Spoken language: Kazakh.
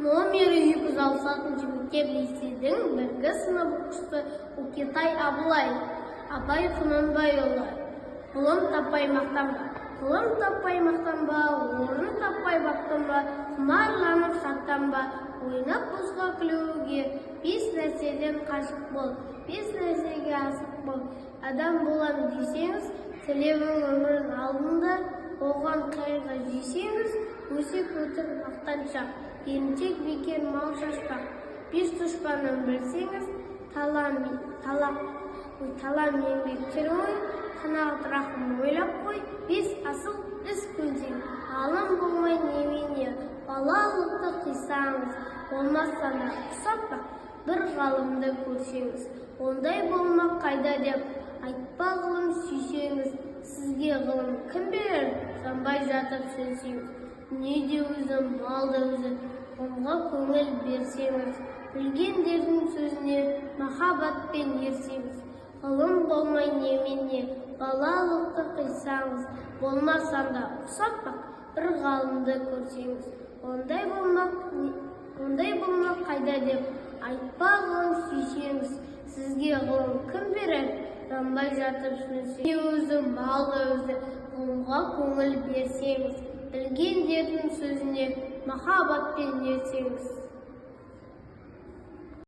Номері 206 мектеп-лицейдің бірінші сынып оқушысы Үкетай Абылай. Абай Құнанбайұлы. Ғылым таппай мақтанба, ғылым таппай мақтанба, орын таппай бақтанба, құмарланып шаттанба, ойнап босқа күлуге, бес нәрседен қашық бол, бес нәрсеге асық бол. Адам болам десеңіз, тілеуің өмірін алдында, оған қайғы жесеңіз, өсек өтір мақтаншақ, еріншек бекер мал шашпақ. Бес дұшпанын білсеңіз, талам еңбектер ой, қанағат рахым ойлап қой. Бес асыл іс көзден, ғалым болмай немене, балалықты қисаңыз, болмаса да ұқсап бір ғалымды көрсеңіз, ондай болмақ қайда деп айтпа ғылым сүйсеңіз, сізге ғылым кім берер, жанбай жатып сүйсеңіз. Не де өзі, мал да өзі, ғылымға көңіл берсеңіз, білгендердің сөзіне махаббатпен ерсеңіз, ғылым болмай немене, балалықты қисаңыз, болмаса да ұқсап бір ғалымды көрсеңіз, ондай болмақ қайда деп айтпа ғылым сүйсеңіз, сізге ғылым кім берер, жанбай жатып сүйсеңіз. Не өзі, мал да өзі, ғылымға көңіл берсеңіз, білгендердің сөзіне махаббатпен ерсеңіз.